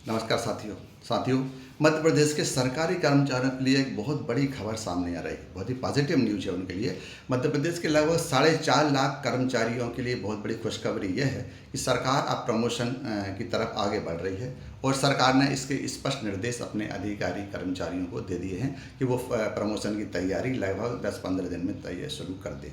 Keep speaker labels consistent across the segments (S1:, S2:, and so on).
S1: नमस्कार साथियों मध्य प्रदेश के सरकारी कर्मचारियों के लिए एक बहुत बड़ी खबर सामने आ रही है। बहुत ही पॉजिटिव न्यूज़ है उनके लिए। मध्य प्रदेश के लगभग 4.5 लाख कर्मचारियों के लिए बहुत बड़ी खुशखबरी यह है कि सरकार अब प्रमोशन की तरफ आगे बढ़ रही है और सरकार ने इसके स्पष्ट निर्देश अपने अधिकारी कर्मचारियों को दे दिए हैं कि वो प्रमोशन की तैयारी लगभग 10-15 दिन में तैयारी शुरू कर दें।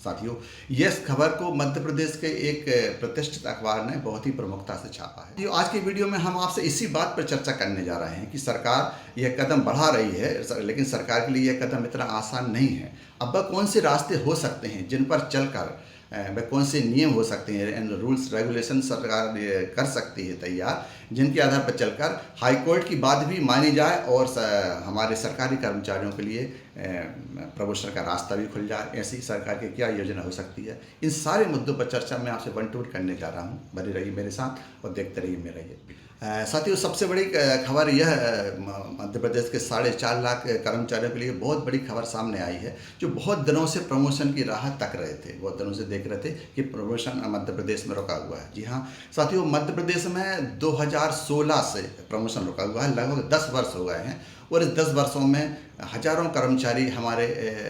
S1: साथियों, यह खबर को मध्य प्रदेश के एक प्रतिष्ठित अखबार ने बहुत ही प्रमुखता से छापा है। आज की वीडियो में हम आपसे इसी बात पर चर्चा करने जा रहे हैं कि सरकार यह कदम बढ़ा रही है, लेकिन सरकार के लिए यह कदम इतना आसान नहीं है। अब वह कौन से रास्ते हो सकते हैं जिन पर चलकर वह कौन से नियम हो सकते हैं एंड रूल्स रेगुलेशन सरकार कर सकती है तैयार, जिनके आधार पर चलकर हाई कोर्ट की बात भी मानी जाए और हमारे सरकारी कर्मचारियों के लिए प्रमोशन का रास्ता भी खुल जाए। ऐसी सरकार की क्या योजना हो सकती है, इन सारे मुद्दों पर चर्चा मैं आपसे वन टू करने जा रहा हूँ। बने रहिए मेरे साथ और देखते रहिए मेरा ये। साथियों, सबसे बड़ी खबर यह मध्य प्रदेश के 4.5 लाख कर्मचारियों के लिए बहुत बड़ी खबर सामने आई है, जो बहुत दिनों से प्रमोशन की राह तक रहे थे, बहुत दिनों से देख रहे थे कि प्रमोशन मध्य प्रदेश में रुका हुआ है। जी हाँ साथियों, मध्य प्रदेश में 2016 से प्रमोशन रुका हुआ है। लगभग 10 वर्ष हो गए हैं और इस 10 वर्षों में हजारों कर्मचारी हमारे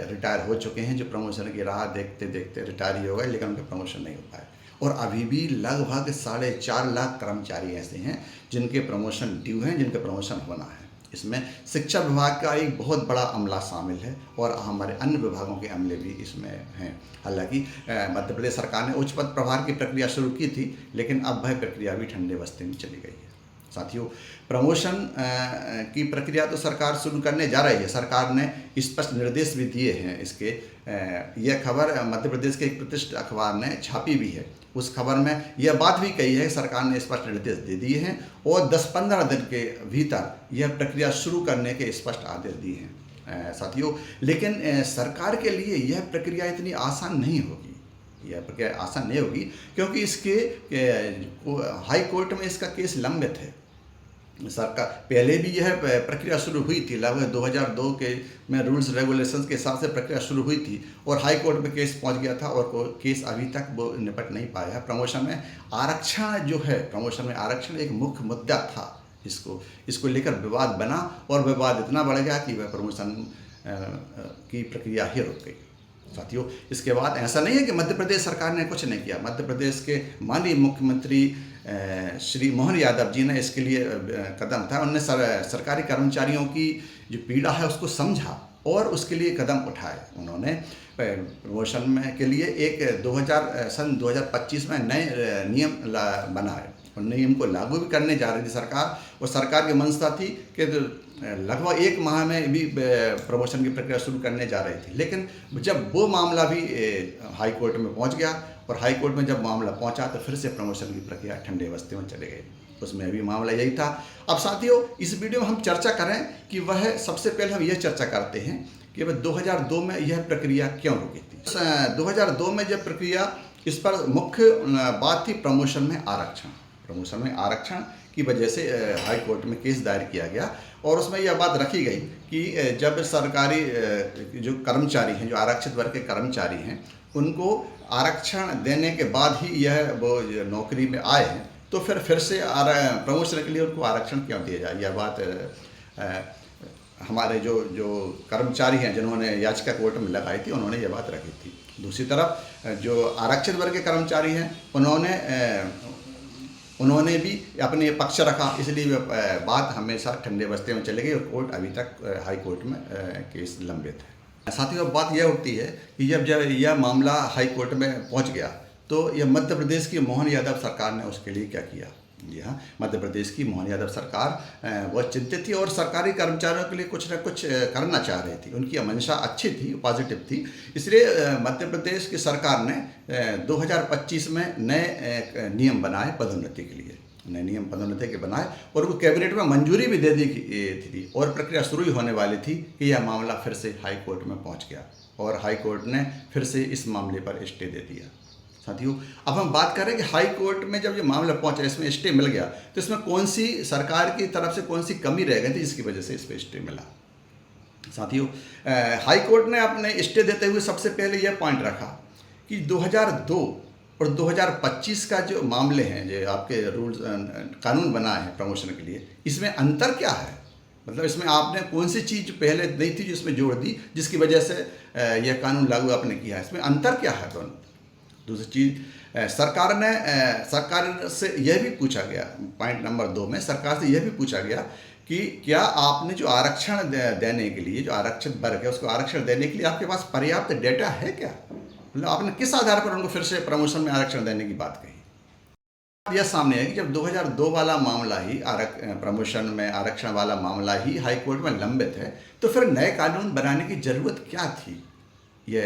S1: रिटायर हो चुके हैं, जो प्रमोशन की राह देखते देखते रिटायर ही हो गए, लेकिन उनका प्रमोशन नहीं हो पाया। और अभी भी लगभग 4.5 लाख कर्मचारी ऐसे हैं जिनके प्रमोशन ड्यू हैं, जिनके प्रमोशन होना है। इसमें शिक्षा विभाग का एक बहुत बड़ा अमला शामिल है और हमारे अन्य विभागों के अमले भी इसमें हैं। हालांकि मध्य प्रदेश सरकार ने उच्च पद प्रभार की प्रक्रिया शुरू की थी, लेकिन अब वह प्रक्रिया भी ठंडे बस्ते में चली गई है। साथियों, प्रमोशन की प्रक्रिया तो सरकार शुरू करने जा रही है। सरकार ने स्पष्ट निर्देश भी दिए हैं इसके। यह खबर मध्य प्रदेश के एक प्रतिष्ठित अखबार ने छापी भी है। उस खबर में यह बात भी कही है कि सरकार ने स्पष्ट निर्देश दे दिए हैं और 10-15 दिन के भीतर यह प्रक्रिया शुरू करने के स्पष्ट आदेश दिए हैं। साथियों, लेकिन सरकार के लिए यह प्रक्रिया इतनी आसान नहीं होगी। यह प्रक्रिया आसान नहीं होगी क्योंकि इसके हाई कोर्ट में इसका केस लंबित है। सरकार पहले भी यह प्रक्रिया शुरू हुई थी, लगभग 2002 के में रूल्स रेगुलेशंस के हिसाब से प्रक्रिया शुरू हुई थी और हाई कोर्ट में केस पहुंच गया था और केस अभी तक वो निपट नहीं पाया है। प्रमोशन में आरक्षण जो है, प्रमोशन में आरक्षण एक मुख्य मुद्दा था। इसको लेकर विवाद बना और विवाद इतना बढ़ गया कि वह प्रमोशन की प्रक्रिया ही रुक गई। साथियों, इसके बाद ऐसा नहीं है कि मध्य प्रदेश सरकार ने कुछ नहीं किया। मध्य प्रदेश के माननीय मुख्यमंत्री श्री मोहन यादव जी ने इसके लिए कदम उठाया। उन्होंने सरकारी कर्मचारियों की जो पीड़ा है उसको समझा और उसके लिए कदम उठाए। उन्होंने प्रमोशन में के लिए एक सन 2025 में नए नियम बनाए और नियम को लागू भी करने जा रही थी सरकार। और सरकार की मंशा थी कि लगभग 1 माह में भी प्रमोशन की प्रक्रिया शुरू करने जा रही थी, लेकिन जब वो मामला भी हाई कोर्ट में पहुंच गया और हाई कोर्ट में जब मामला पहुंचा तो फिर से प्रमोशन की प्रक्रिया ठंडे बस्ते में चले गई। उसमें भी मामला यही था। अब साथियों, इस वीडियो में हम चर्चा करें कि वह सबसे पहले हम यह चर्चा करते हैं कि वह 2002 में यह प्रक्रिया क्यों रुकी थी। 2002 में जब प्रक्रिया, इस पर मुख्य बात थी प्रमोशन में आरक्षण। प्रमोशन में आरक्षण की वजह से हाई कोर्ट में केस दायर किया गया और उसमें यह बात रखी गई कि जब सरकारी जो कर्मचारी हैं, जो आरक्षित वर्ग के कर्मचारी हैं, उनको आरक्षण देने के बाद ही यह वो नौकरी में आए हैं, तो फिर से प्रमोशन के लिए उनको आरक्षण क्यों दिया जाए। यह बात हमारे जो कर्मचारी हैं जिन्होंने याचिका कोर्ट में लगाई थी, उन्होंने यह बात रखी थी। दूसरी तरफ जो आरक्षित वर्ग के कर्मचारी हैं, उन्होंने भी अपने पक्ष रखा, इसलिए बात हमेशा ठंडे बस्ते में चली गई और कोर्ट अभी तक हाई कोर्ट में केस लंबित है। साथियों, अब बात यह उठती है कि जब यह मामला हाई कोर्ट में पहुंच गया तो यह मध्य प्रदेश की मोहन यादव सरकार ने उसके लिए क्या किया। जी हाँ, मध्य प्रदेश की मोहन यादव सरकार वह चिंतित थी और सरकारी कर्मचारियों के लिए कुछ न कुछ करना चाह रही थी। उनकी मंशा अच्छी थी, पॉजिटिव थी। इसलिए मध्य प्रदेश की सरकार ने 2025 में नए नियम बनाए पदोन्नति के लिए। नए नियम पदोन्नति के बनाए और वो कैबिनेट में मंजूरी भी दे दी थी और प्रक्रिया शुरू ही होने वाली थी कि यह मामला फिर से हाई कोर्ट में पहुँच गया और हाई कोर्ट ने फिर से इस मामले पर स्टे दे दिया। साथियों, अब हम बात करें कि हाई कोर्ट में जब ये मामला पहुंचा, इसमें स्टे मिल गया, तो इसमें कौन सी सरकार की तरफ से कौन सी कमी रह गई थी जिसकी वजह से इस पर स्टे मिला। साथियों, हाई कोर्ट ने अपने स्टे देते हुए सबसे पहले यह पॉइंट रखा कि 2002 और 2025 का जो मामले हैं, जो आपके रूल्स कानून बना है प्रमोशन के लिए, इसमें अंतर क्या है? मतलब इसमें आपने कौन सी चीज़ पहले नहीं थी जिसमें जोड़ दी, जिसकी वजह से यह कानून लागू आपने किया है? इसमें अंतर क्या है दोनों? दूसरी चीज़, सरकार से यह भी पूछा गया, पॉइंट नंबर 2 में सरकार से यह भी पूछा गया कि क्या आपने जो आरक्षण देने के लिए, जो आरक्षित वर्ग है उसको आरक्षण देने के लिए आपके पास पर्याप्त डेटा है क्या? मतलब आपने किस आधार पर उनको फिर से प्रमोशन में आरक्षण देने की बात कही? यह सामने है कि जब 2002 वाला मामला ही प्रमोशन में आरक्षण वाला मामला ही हाई कोर्ट में लंबित है, तो फिर नए कानून बनाने की जरूरत क्या थी? ये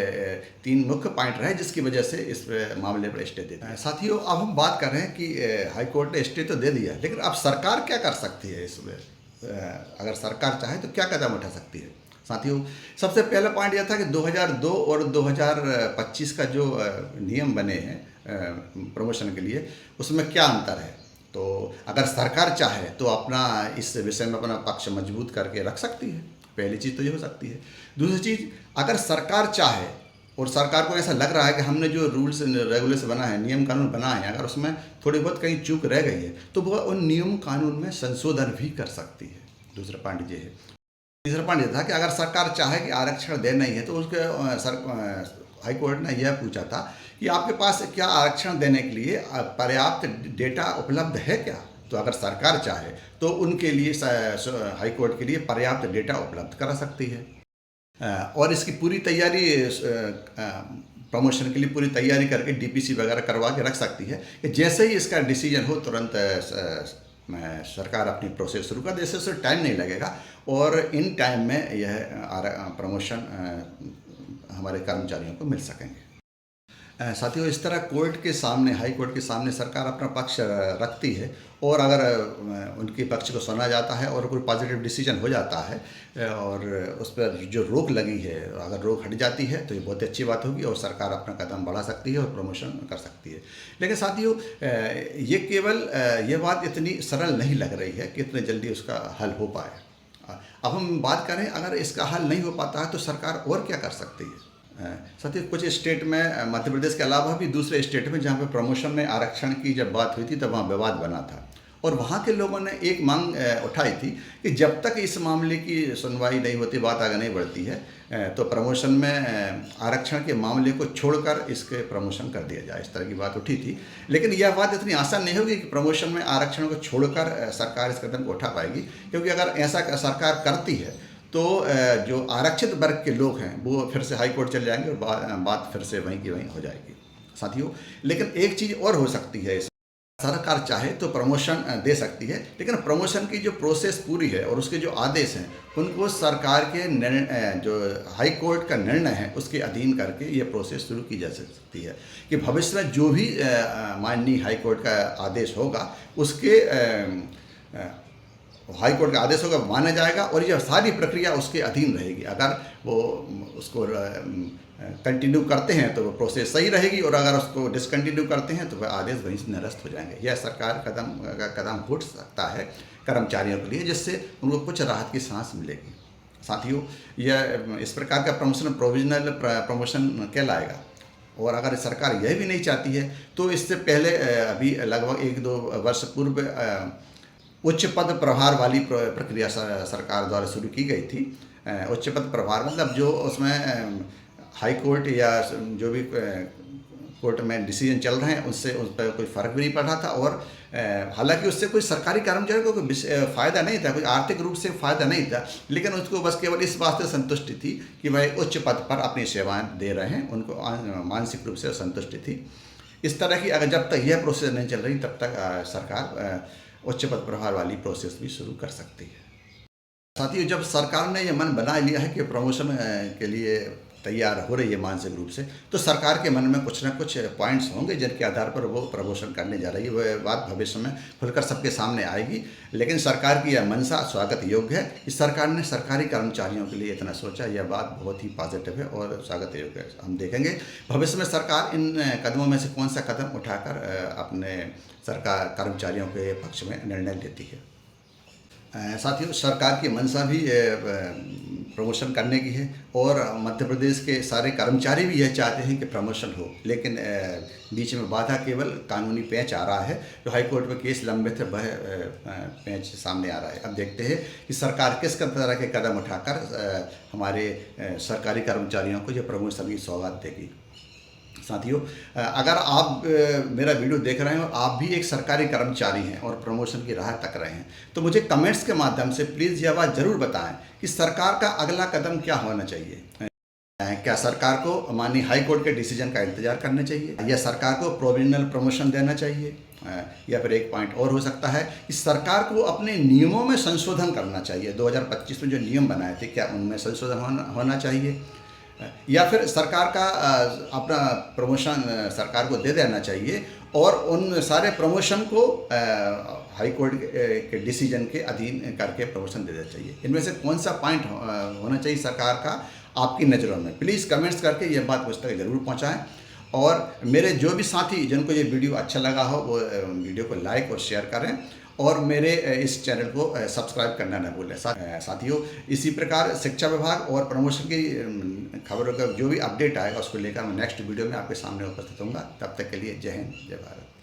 S1: 3 मुख्य पॉइंट रहे जिसकी वजह से इस मामले पर स्टे दे दिया। साथियों, अब हम बात कर रहे हैं कि हाई कोर्ट ने स्टे तो दे दिया, लेकिन अब सरकार क्या कर सकती है इसमें? अगर सरकार चाहे तो क्या कदम उठा सकती है? साथियों, सबसे पहला पॉइंट यह था कि 2002 और 2025 का जो नियम बने हैं प्रमोशन के लिए, उसमें क्या अंतर है? तो अगर सरकार चाहे तो अपना इस विषय में अपना पक्ष मजबूत करके रख सकती है। पहली चीज़ तो ये हो सकती है। दूसरी चीज़, अगर सरकार चाहे और सरकार को ऐसा लग रहा है कि हमने जो रूल्स रेगुलेशन बना है, नियम कानून बनाए हैं, अगर उसमें थोड़ी बहुत कहीं चूक रह गई है तो वह उन नियम कानून में संशोधन भी कर सकती है। दूसरा पॉइंट ये है। तीसरा पॉइंट यह था कि अगर सरकार चाहे कि आरक्षण देना ही है तो उसके हाई कोर्ट ने यह पूछा था कि आपके पास क्या आरक्षण देने के लिए पर्याप्त डेटा उपलब्ध है क्या? तो अगर सरकार चाहे तो उनके लिए हाई कोर्ट के लिए पर्याप्त डेटा उपलब्ध करा सकती है। और इसकी पूरी तैयारी प्रमोशन के लिए पूरी तैयारी करके डीपीसी वगैरह करवा के रख सकती है कि जैसे ही इसका डिसीजन हो तुरंत सरकार अपनी प्रोसेस शुरू कर दे। इससे टाइम नहीं लगेगा और इन टाइम में यह प्रमोशन हमारे कर्मचारियों को मिल सकेंगे। साथियों, इस तरह कोर्ट के सामने, हाई कोर्ट के सामने सरकार अपना पक्ष रखती है और अगर उनके पक्ष को सुना जाता है और कोई पॉजिटिव डिसीजन हो जाता है और उस पर जो रोक लगी है, अगर रोक हट जाती है तो ये बहुत अच्छी बात होगी और सरकार अपना कदम बढ़ा सकती है और प्रमोशन कर सकती है। लेकिन साथियों, ये केवल ये बात इतनी सरल नहीं लग रही है कि इतने जल्दी उसका हल हो पाए। अब हम बात करें, अगर इसका हल नहीं हो पाता है तो सरकार और क्या कर सकती है? साथियों, कुछ स्टेट में, मध्य प्रदेश के अलावा भी दूसरे स्टेट में जहाँ पे प्रमोशन में आरक्षण की जब बात हुई थी तब वहाँ विवाद बना था और वहाँ के लोगों ने एक मांग उठाई थी कि जब तक इस मामले की सुनवाई नहीं होती, बात आगे नहीं बढ़ती है, तो प्रमोशन में आरक्षण के मामले को छोड़कर इसके प्रमोशन कर दिया जाए। इस तरह की बात उठी थी। लेकिन यह बात इतनी आसान नहीं होगी कि प्रमोशन में आरक्षण को छोड़कर सरकार इस कदम को उठा पाएगी, क्योंकि अगर ऐसा सरकार करती है तो जो आरक्षित वर्ग के लोग हैं वो फिर से हाई कोर्ट चले जाएंगे और बात फिर से वहीं की वहीं हो जाएगी। साथियों, लेकिन एक चीज़ और हो सकती है, सरकार चाहे तो प्रमोशन दे सकती है, लेकिन प्रमोशन की जो प्रोसेस पूरी है और उसके जो आदेश हैं उनको सरकार के जो हाई कोर्ट का निर्णय है उसके अधीन करके ये प्रोसेस शुरू की जा सकती है कि भविष्य में जो भी माननीय हाई कोर्ट का आदेश होगा उसके हाई कोर्ट का आदेश होगा माना जाएगा और यह सारी प्रक्रिया उसके अधीन रहेगी। अगर वो उसको कंटिन्यू करते हैं तो वो प्रोसेस सही रहेगी और अगर उसको डिसकंटिन्यू करते हैं तो वह आदेश वहीं से निरस्त हो जाएंगे। यह सरकार कदम उठ सकता है कर्मचारियों के लिए, जिससे उनको कुछ राहत की सांस मिलेगी। साथियों, यह इस प्रकार का प्रमोशन प्रोविजनल प्रमोशन कहलाएगा और अगर सरकार यह भी नहीं चाहती है तो इससे पहले अभी लगभग 1-2 वर्ष पूर्व उच्च पद प्रभार वाली प्रक्रिया सरकार द्वारा शुरू की गई थी। उच्च पद प्रभार मतलब जो उसमें हाई कोर्ट या जो भी कोर्ट में डिसीजन चल रहे हैं उससे उस पर कोई फ़र्क भी नहीं पड़ रहा था और हालांकि उससे कोई सरकारी कर्मचारी को कोई फ़ायदा नहीं था, कोई आर्थिक रूप से फ़ायदा नहीं था, लेकिन उसको बस केवल इस बात से संतुष्टि थी कि वह उच्च पद पर अपनी सेवाएँ दे रहे हैं, उनको मानसिक रूप से संतुष्टि थी। इस तरह की अगर जब तक यह प्रोसेस नहीं चल रही तब तक सरकार उच्च पद प्रभार वाली प्रोसेस भी शुरू कर सकती है। साथियों, जब सरकार ने यह मन बना लिया है कि प्रमोशन के लिए तैयार हो रही है मानसिक रूप से, तो सरकार के मन में कुछ ना कुछ पॉइंट्स होंगे जिनके आधार पर वो प्रमोशन करने जा रही है। वह बात भविष्य में खुलकर सबके सामने आएगी, लेकिन सरकार की यह मंशा स्वागत योग्य है। इस सरकार ने सरकारी कर्मचारियों के लिए इतना सोचा, यह बात बहुत ही पॉजिटिव है और स्वागत योग्य है। हम देखेंगे भविष्य में सरकार इन कदमों में से कौन सा कदम उठाकर अपने सरकार कर्मचारियों के पक्ष में निर्णय लेती है। साथियों, सरकार की मंशा भी प्रमोशन करने की है और मध्य प्रदेश के सारे कर्मचारी भी यह चाहते हैं कि प्रमोशन हो, लेकिन बीच में बाधा केवल कानूनी पेंच आ रहा है। जो हाई कोर्ट में केस लंबित है वह पेंच सामने आ रहा है। अब देखते हैं कि सरकार किस तरह के कदम उठाकर हमारे सरकारी कर्मचारियों को यह प्रमोशन की सौगात देगी। साथियों, अगर आप मेरा वीडियो देख रहे हैं और आप भी एक सरकारी कर्मचारी हैं और प्रमोशन की राह तक रहे हैं, तो मुझे कमेंट्स के माध्यम से प्लीज़ यह बात ज़रूर बताएं कि सरकार का अगला कदम क्या होना चाहिए। क्या सरकार को माननीय हाई कोर्ट के डिसीजन का इंतजार करना चाहिए, या सरकार को प्रोविजनल प्रमोशन देना चाहिए, या फिर एक पॉइंट और हो सकता है कि सरकार को अपने नियमों में संशोधन करना चाहिए। 2025 में जो नियम बनाए थे, क्या उनमें संशोधन होना चाहिए, या फिर सरकार का अपना प्रमोशन सरकार को दे देना चाहिए और उन सारे प्रमोशन को हाई कोर्ट के डिसीजन के अधीन करके प्रमोशन दे देना चाहिए। इनमें से कौन सा पॉइंट होना चाहिए सरकार का आपकी नज़रों में? प्लीज़ कमेंट्स करके ये बात मुझ तक ज़रूर पहुँचाएँ। और मेरे जो भी साथी जिनको ये वीडियो अच्छा लगा हो वो वीडियो को लाइक और शेयर करें और मेरे इस चैनल को सब्सक्राइब करना न भूलें। साथियों, इसी प्रकार शिक्षा विभाग और प्रमोशन की खबरों का जो भी अपडेट आएगा उसको लेकर मैं नेक्स्ट वीडियो में आपके सामने उपस्थित होऊंगा। तब तक के लिए जय हिंद, जय भारत।